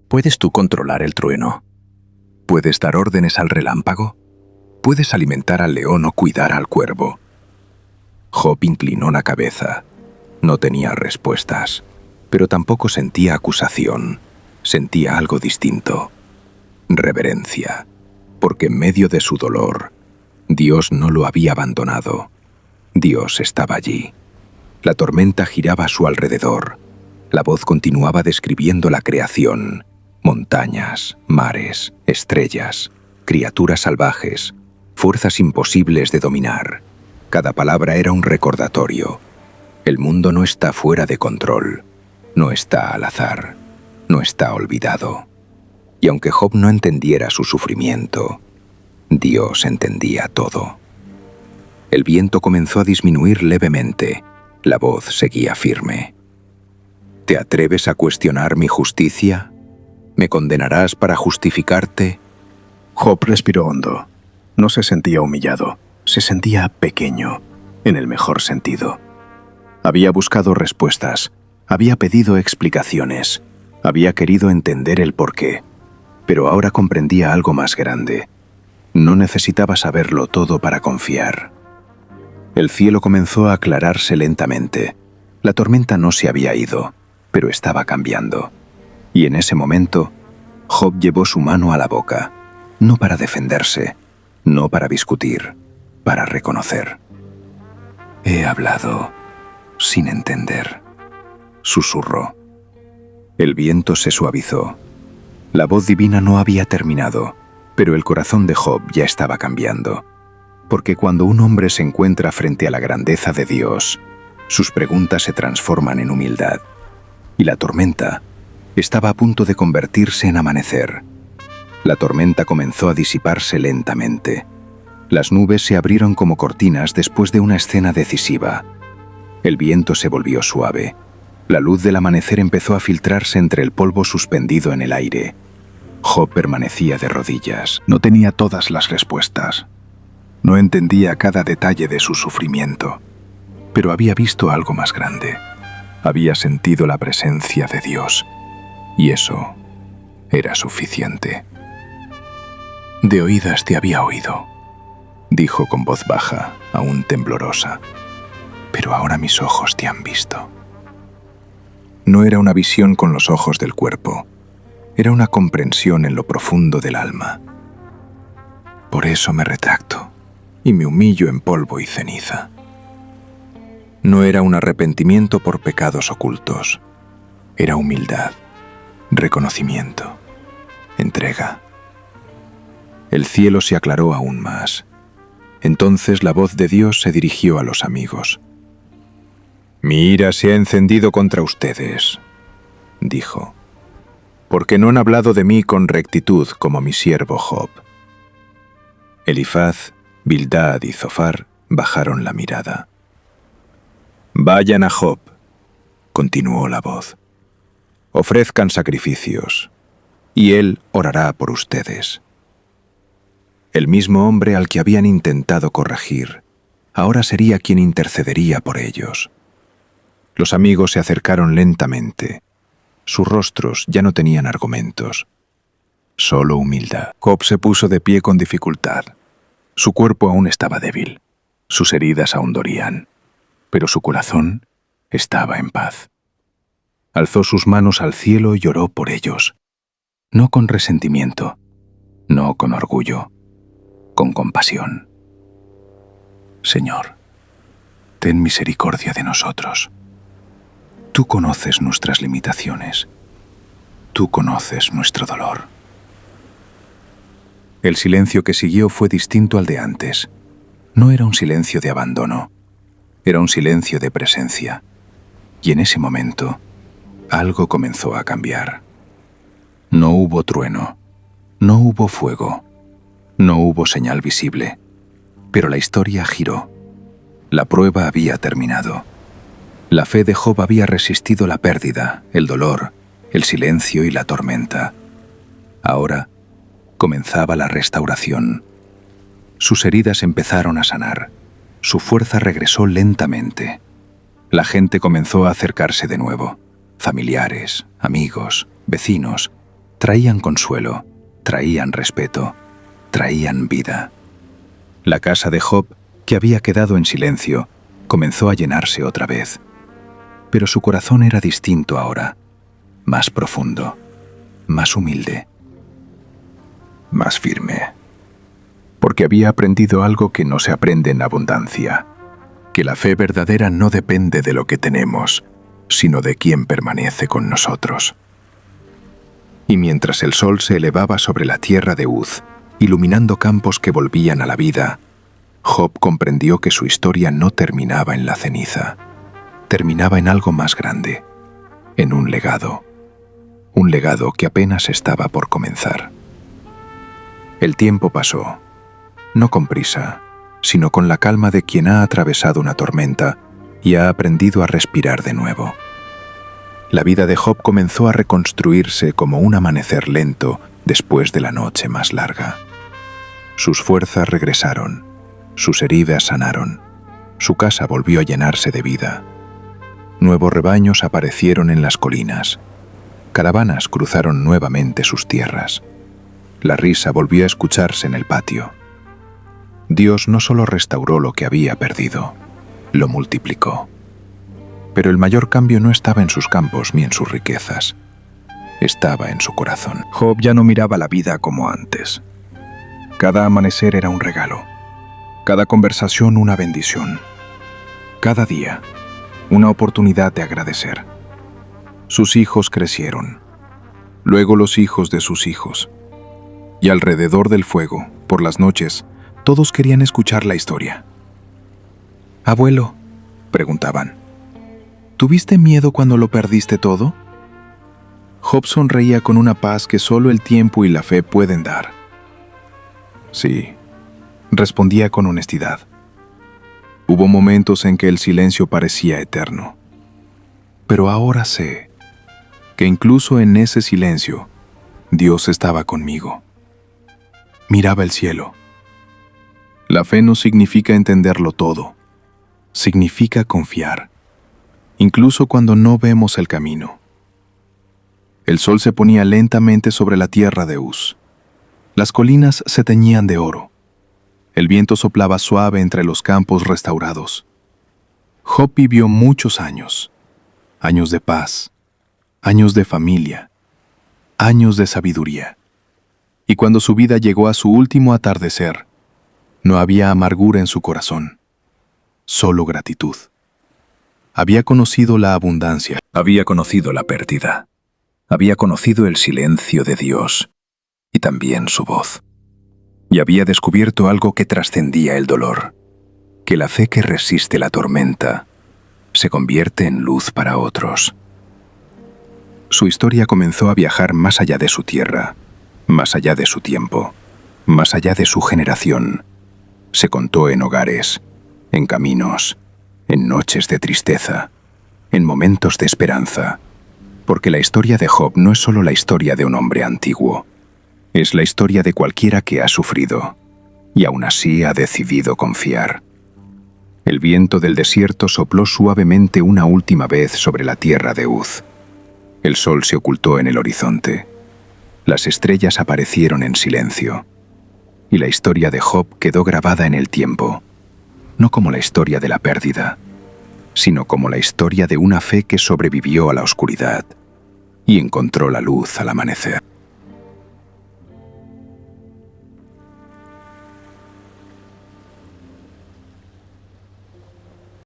¿Puedes tú controlar el trueno? ¿Puedes dar órdenes al relámpago? ¿Puedes alimentar al león o cuidar al cuervo? Job inclinó la cabeza. No tenía respuestas, pero tampoco sentía acusación. Sentía algo distinto. Reverencia, porque en medio de su dolor, Dios no lo había abandonado. Dios estaba allí. La tormenta giraba a su alrededor. La voz continuaba describiendo la creación. Montañas, mares, estrellas, criaturas salvajes, fuerzas imposibles de dominar. Cada palabra era un recordatorio. El mundo no está fuera de control, no está al azar, no está olvidado. Y aunque Job no entendiera su sufrimiento, Dios entendía todo. El viento comenzó a disminuir levemente. La voz seguía firme. ¿Te atreves a cuestionar mi justicia? ¿Me condenarás para justificarte? Job respiró hondo. No se sentía humillado, se sentía pequeño, en el mejor sentido. Había buscado respuestas, había pedido explicaciones, había querido entender el porqué, pero ahora comprendía algo más grande. No necesitaba saberlo todo para confiar. El cielo comenzó a aclararse lentamente. La tormenta no se había ido, pero estaba cambiando. Y en ese momento, Job llevó su mano a la boca, no para defenderse, no para discutir, para reconocer. He hablado sin entender, susurró. El viento se suavizó. La voz divina no había terminado, pero el corazón de Job ya estaba cambiando. Porque cuando un hombre se encuentra frente a la grandeza de Dios, sus preguntas se transforman en humildad. Y la tormenta estaba a punto de convertirse en amanecer. La tormenta comenzó a disiparse lentamente. Las nubes se abrieron como cortinas después de una escena decisiva. El viento se volvió suave. La luz del amanecer empezó a filtrarse entre el polvo suspendido en el aire. Job permanecía de rodillas. No tenía todas las respuestas. No entendía cada detalle de su sufrimiento, pero había visto algo más grande. Había sentido la presencia de Dios, y eso era suficiente. De oídas te había oído, dijo con voz baja, aún temblorosa, pero ahora mis ojos te han visto. No era una visión con los ojos del cuerpo, era una comprensión en lo profundo del alma. Por eso me retracto y me humillo en polvo y ceniza. No era un arrepentimiento por pecados ocultos, era humildad, reconocimiento, entrega. El cielo se aclaró aún más. Entonces la voz de Dios se dirigió a los amigos. Mi ira se ha encendido contra ustedes, dijo, porque no han hablado de mí con rectitud como mi siervo Job. Elifaz, Bildad y Zofar bajaron la mirada. Vayan a Job, continuó la voz. Ofrezcan sacrificios, y él orará por ustedes. El mismo hombre al que habían intentado corregir, ahora sería quien intercedería por ellos. Los amigos se acercaron lentamente. Sus rostros ya no tenían argumentos, solo humildad. Job se puso de pie con dificultad. Su cuerpo aún estaba débil, sus heridas aún dolían, pero su corazón estaba en paz. Alzó sus manos al cielo y oró por ellos, no con resentimiento, no con orgullo, con compasión. Señor, ten misericordia de nosotros. Tú conoces nuestras limitaciones. Tú conoces nuestro dolor. El silencio que siguió fue distinto al de antes. No era un silencio de abandono. Era un silencio de presencia. Y en ese momento, algo comenzó a cambiar. No hubo trueno. No hubo fuego. No hubo señal visible. Pero la historia giró. La prueba había terminado. La fe de Job había resistido la pérdida, el dolor, el silencio y la tormenta. Ahora comenzaba la restauración. Sus heridas empezaron a sanar. Su fuerza regresó lentamente. La gente comenzó a acercarse de nuevo. Familiares, amigos, vecinos. Traían consuelo, traían respeto, traían vida. La casa de Job, que había quedado en silencio, comenzó a llenarse otra vez. Pero su corazón era distinto ahora, más profundo, más humilde, más firme. Porque había aprendido algo que no se aprende en abundancia, que la fe verdadera no depende de lo que tenemos, sino de quién permanece con nosotros. Y mientras el sol se elevaba sobre la tierra de Uz, iluminando campos que volvían a la vida, Job comprendió que su historia no terminaba en la ceniza, terminaba en algo más grande, en un legado que apenas estaba por comenzar. El tiempo pasó, no con prisa, sino con la calma de quien ha atravesado una tormenta y ha aprendido a respirar de nuevo. La vida de Job comenzó a reconstruirse como un amanecer lento después de la noche más larga. Sus fuerzas regresaron, sus heridas sanaron, su casa volvió a llenarse de vida. Nuevos rebaños aparecieron en las colinas, caravanas cruzaron nuevamente sus tierras. La risa volvió a escucharse en el patio. Dios no solo restauró lo que había perdido, lo multiplicó. Pero el mayor cambio no estaba en sus campos ni en sus riquezas. Estaba en su corazón. Job ya no miraba la vida como antes. Cada amanecer era un regalo, cada conversación una bendición, cada día una oportunidad de agradecer. Sus hijos crecieron, luego los hijos de sus hijos. Y alrededor del fuego, por las noches, todos querían escuchar la historia. «Abuelo», preguntaban, «¿tuviste miedo cuando lo perdiste todo?» Job sonreía con una paz que solo el tiempo y la fe pueden dar. «Sí», respondía con honestidad. Hubo momentos en que el silencio parecía eterno. Pero ahora sé que incluso en ese silencio, Dios estaba conmigo. Miraba el cielo. La fe no significa entenderlo todo. Significa confiar, incluso cuando no vemos el camino. El sol se ponía lentamente sobre la tierra de Uz. Las colinas se teñían de oro. El viento soplaba suave entre los campos restaurados. Job vivió muchos años. Años de paz, años de familia, años de sabiduría. Y cuando su vida llegó a su último atardecer, no había amargura en su corazón, solo gratitud. Había conocido la abundancia, Había conocido la pérdida, había conocido el silencio de Dios y también su voz. Y había descubierto algo que trascendía el dolor, que la fe que resiste la tormenta se convierte en luz para otros. Su historia comenzó a viajar más allá de su tierra, más allá de su tiempo, más allá de su generación. Se contó en hogares, en caminos, en noches de tristeza, en momentos de esperanza, porque la historia de Job no es solo la historia de un hombre antiguo, es la historia de cualquiera que ha sufrido y aún así ha decidido confiar. El viento del desierto sopló suavemente una última vez sobre la tierra de Uz. El sol se ocultó en el horizonte. Las estrellas aparecieron en silencio. Y la historia de Job quedó grabada en el tiempo, no como la historia de la pérdida, sino como la historia de una fe que sobrevivió a la oscuridad y encontró la luz al amanecer.